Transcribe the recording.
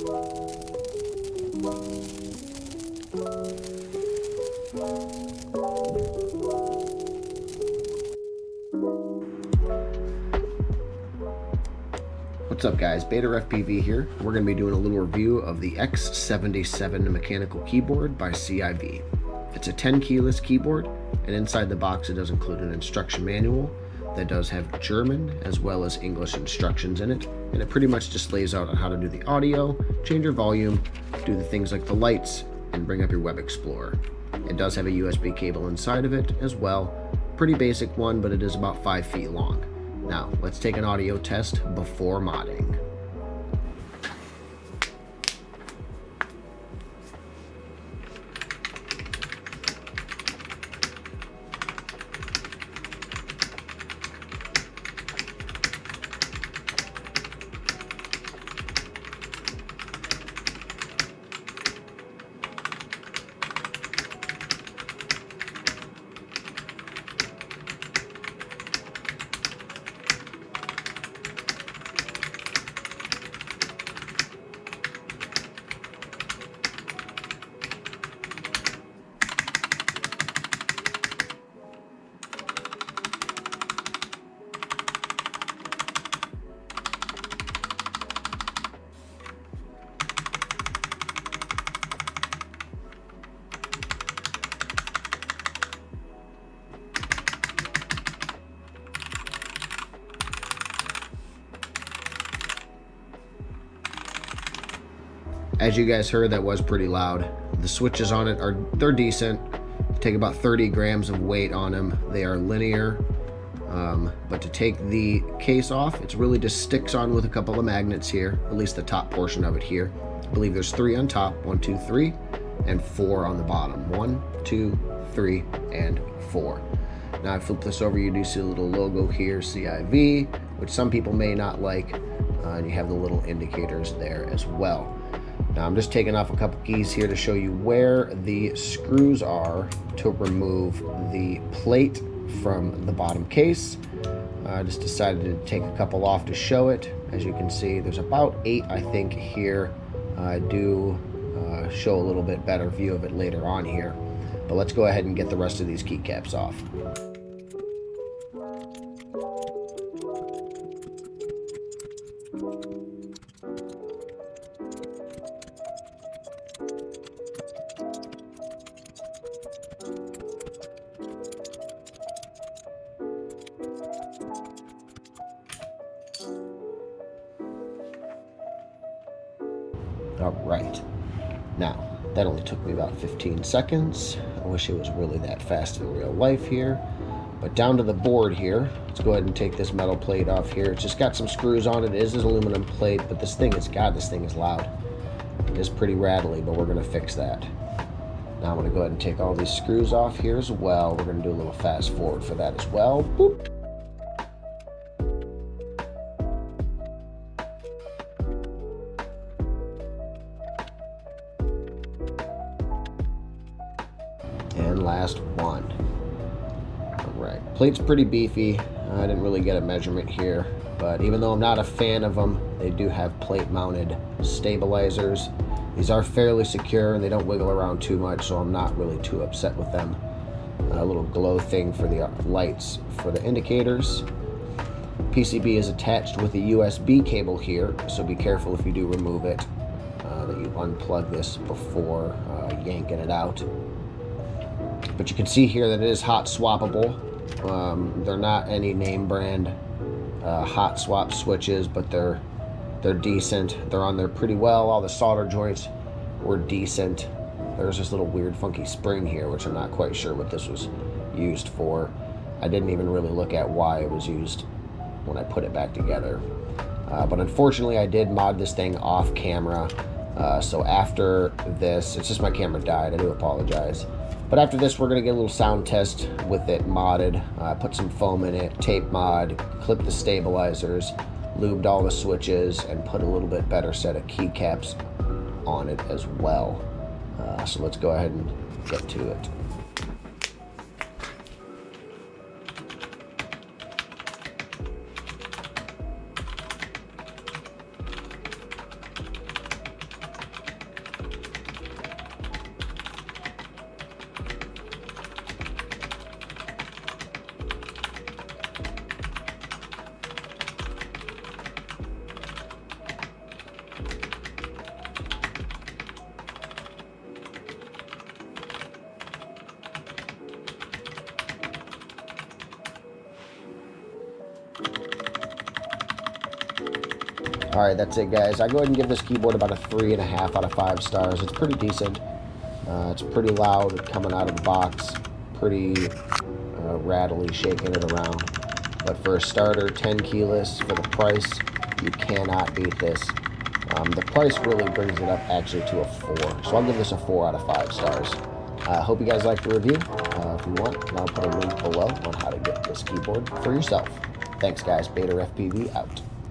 What's up guys, Beta FPV here. We're going to be doing a little review of the X77 mechanical keyboard by CiY. It's a 10 keyless keyboard, and inside the box it does include an instruction manual that does have German as well as English instructions in it, and it pretty much just lays out on how to do the audio, change your volume, do the things like the lights, and bring up your web explorer. It does have a USB cable inside of it as well. Pretty basic one, but it is about 5 feet long. Now, let's take an audio test before modding. As you guys heard, that was pretty loud. The switches on it they're decent. Take about 30 grams of weight on them. They are linear, but to take the case off, it's really just sticks on with a couple of magnets here, at least the top portion of it here. I believe there's 3 on top, 1, 2, 3, and 4 on the bottom. 1, 2, 3, and 4. Now I flip this over, you do see a little logo here, CiY, which some people may not like, and you have the little indicators there as well. Now I'm just taking off a couple keys here to show you where the screws are to remove the plate from the bottom case. I just decided to take a couple off to show it. As you can see, there's about 8, I think, here. I do show a little bit better view of it later on here. But let's go ahead and get the rest of these keycaps off. All right, now that only took me about 15 seconds. I wish it was really that fast in real life here, but down to the board here. Let's go ahead and take this metal plate off here. It's just got some screws on it. It is an aluminum plate, but this thing is loud. It is pretty rattly, but we're gonna fix that. Now I'm gonna go ahead and take all these screws off here as well. We're gonna do a little fast forward for that as well. Boop. And last one. All right, plate's pretty beefy. I didn't really get a measurement here, but even though I'm not a fan of them, they do have plate mounted stabilizers. These are fairly secure and they don't wiggle around too much, so I'm not really too upset with them. A little glow thing for the lights for the indicators. PCB is attached with a USB cable here, so be careful if you do remove it, that you unplug this before yanking it out. But you can see here that it is hot swappable. They're not any name brand hot swap switches, but they're decent. They're on there pretty well. All the solder joints were decent. There's this little weird funky spring here, which I'm not quite sure what this was used for. I didn't even really look at why it was used when I put it back together. But unfortunately, I did mod this thing off camera. So after this, it's just my camera died. I do apologize. But after this, we're going to get a little sound test with it modded. Put some foam in it, tape mod, clip the stabilizers, lubed all the switches, and put a little bit better set of keycaps on it as well. So let's go ahead and get to it. Alright, that's it, guys. I go ahead and give this keyboard about a 3.5 out of 5 stars. It's pretty decent. It's pretty loud coming out of the box. Pretty rattly shaking it around. But for a starter, 10 keyless for the price, you cannot beat this. The price really brings it up actually to a 4. So I'll give this a 4 out of 5 stars. Hope you guys liked the review. If you want, I'll put a link below on how to get this keyboard for yourself. Thanks, guys. Beta FPV out.